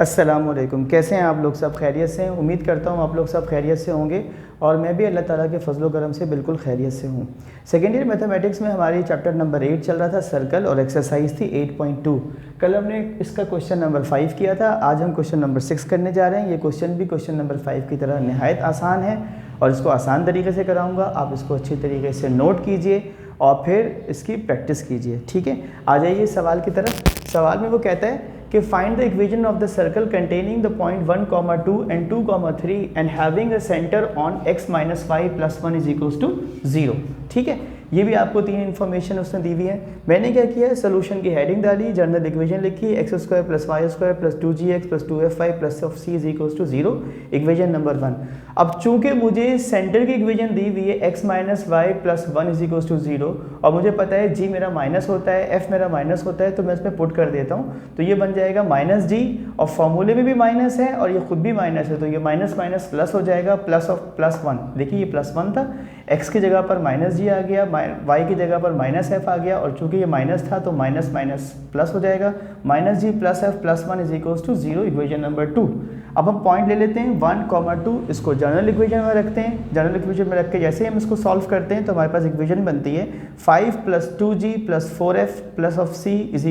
अस्सलामुअलैकुम। कैसे हैं आप लोग? सब खैरियत से हैं? उम्मीद करता हूँ आप लोग सब खैरियत से होंगे और मैं भी अल्लाह ताला के फजल व करम से बिल्कुल खैरियत से हूँ। सेकेंड ईयर मैथमेटिक्स में हमारी चैप्टर नंबर 8 चल रहा था, सर्कल, और एक्सरसाइज थी 8.2। कल हमने इसका क्वेश्चन नंबर 5 किया था, आज हम क्वेश्चन नंबर 6 करने जा रहे हैं। ये क्वेश्चन भी क्वेश्चन नंबर 5 की तरह नहायत आसान है और इसको आसान तरीके से कराऊँगा। आप इसको अच्छी तरीके से नोट कीजिए और फिर इसकी प्रैक्टिस कीजिए, ठीक है। आ जाइए सवाल की तरफ। सवाल में वो कहता है कि find the equation of the circle containing the point 1, 2 and 2, 3 and having a centre on x - 5 + 1 = 0। ठीक है, ये भी आपको 3 इन्फॉर्मेशन उसने दी हुई है। मैंने क्या किया है, सोल्यूशन की हेडिंग डाली, जनरल इक्वेशन लिखी, x² + y² + 2gx + 2f5 + c = 0, equation number 1। अब चूंकि मुझे सेंटर की इक्वेशन दी हुई है x - y + 1 = 0 और मुझे पता है g मेरा माइनस होता है, f मेरा माइनस होता है, तो मैं इसमें पुट कर देता हूँ। तो ये बन जाएगा -g और फॉर्मूले में भी माइनस है और ये खुद भी माइनस है, तो ये माइनस माइनस प्लस हो जाएगा, +1। देखिए ये +1 था, x की जगह पर -g आ गया, y की जगह पर -f आ गया और चूंकि ये माइनस था तो माइनस माइनस प्लस हो जाएगा, -g + f + 1 = 0, इक्वेशन नंबर 2। अब हम पॉइंट ले लेते हैं 1, 2, इसको जनरल इक्वेशन में रखते हैं। जनरल इक्वेशन में रख के जैसे हम इसको सॉल्व करते हैं तो हमारे पास इक्वेशन बनती है 5 + 2g + 4f + c =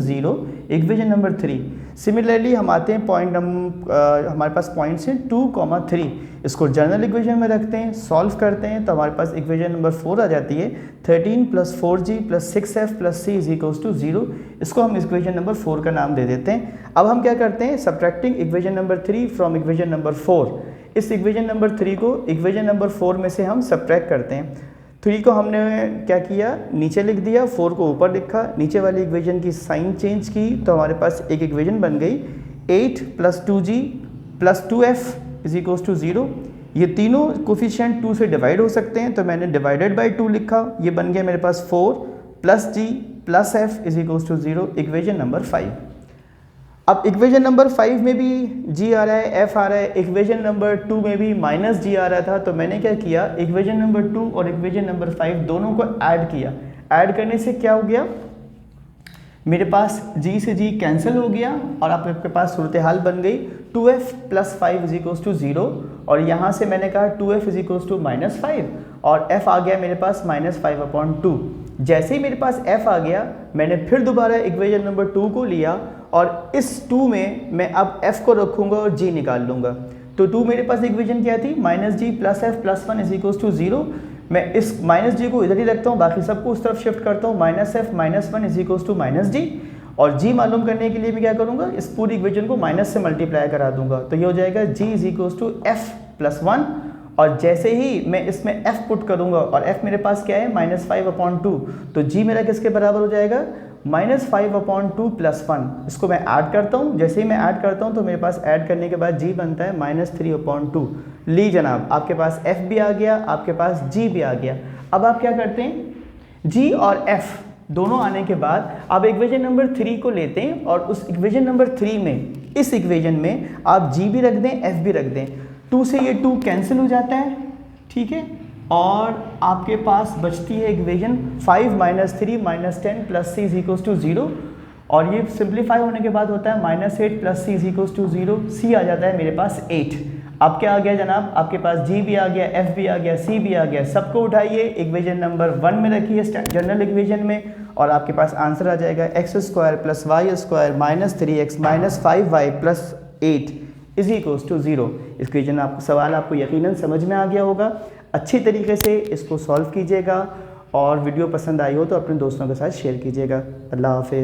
0, equation number 3। Similarly हम आते हैं पॉइंट हमारे पास पॉइंट्स हैं 2, 3, इसको जनरल इक्वेशन में रखते हैं, सॉल्व करते हैं तो हमारे पास इक्वेशन नंबर 4 आ जाती है 13 + 4g + 6f + c = 0। इसको हम इक्वेशन नंबर 4 का नाम दे देते हैं। अब हम क्या करते हैं, subtracting equation number 3 from equation number 4। इस इक्वेशन नंबर 3 को इक्वेशन नंबर 4 में से हम सब्ट्रैक्ट करते हैं। 3 को हमने क्या किया, नीचे लिख दिया, 4 को ऊपर लिखा, नीचे वाली इक्वेशन की साइन चेंज की तो हमारे पास एक इक्वेशन बन गई 8 + 2g + 2f = 0। ये तीनों कोफिशिएंट 2 से डिवाइड हो सकते हैं तो मैंने डिवाइडेड बाय 2 लिखा, ये बन गया मेरे पास 4 + g + f = 0, इक्वेशन नंबर 5। अब इक्वेशन नंबर 5 में भी g आ रहा है, f आ रहा है, इक्वेशन नंबर 2 में भी -g आ रहा था, तो मैंने क्या किया, इक्वेशन नंबर 2 और इक्वेशन नंबर 5 दोनों को ऐड किया। ऐड करने से क्या हो गया, मेरे पास g से g कैंसिल हो गया और आपके पास सूरत हाल बन गई 2f + 5 = 0 और यहाँ से मैंने कहा 2f = -5 और f आ गया मेरे पास -5/2। जैसे ही मेरे पास f आ गया, मैंने फिर दोबारा इक्वेशन नंबर 2 को लिया और इस 2 में मैं अब f को रखूँगा और g निकाल लूँगा। तो 2 मेरे पास इक्वेशन क्या थी, -g + f + 1 = 0। मैं इस -g को इधर ही रखता हूँ, बाकी सबको उस तरफ शिफ्ट करता हूँ, -f - 1 = -g और g मालूम करने के लिए मैं क्या करूँगा, इस पूरी इक्वेशन को माइनस से मल्टीप्लाई करा दूंगा, तो ये हो जाएगा g = f + 1 और जैसे ही मैं इसमें f पुट करूँगा और f मेरे पास क्या है, -5/2, तो g मेरा किसके बराबर हो जाएगा, -5/2 + 1। इसको मैं ऐड करता हूँ, जैसे ही मैं ऐड करता हूँ तो मेरे पास ऐड करने के बाद g बनता है -3/2। ली जनाब, आपके पास f भी आ गया, आपके पास g भी आ गया। अब आप क्या करते हैं, g और f दोनों आने के बाद आप इक्वेशन नंबर 3 को लेते हैं और उस इक्वेशन नंबर 3 में, इस इक्वेशन में आप g भी रख दें, f भी रख दें। 2 से ये 2 कैंसिल हो जाता है, ठीक है, और आपके पास बचती है इक्वेशन 5 - 3 - 10 + c = 0 और ये सिंप्लीफाई होने के बाद होता है -8 + c = 0, c आ जाता है मेरे पास 8। अब क्या आ गया जनाब, आपके पास g भी आ गया, f भी आ गया, c भी आ गया, सबको उठाइए इक्वेशन नंबर 1 में रखिए जनरल इक्वेशन में और आपके पास आंसर आ जाएगा x² + y² - 3x - 5y + 8 = 0। Equation सवाल आपको यकीनन समझ में आ गया होगा। अच्छी तरीके से इसको सॉल्व कीजिएगा और वीडियो पसंद आई हो तो अपने दोस्तों के साथ शेयर कीजिएगा। अल्लाह हाफ़िज़।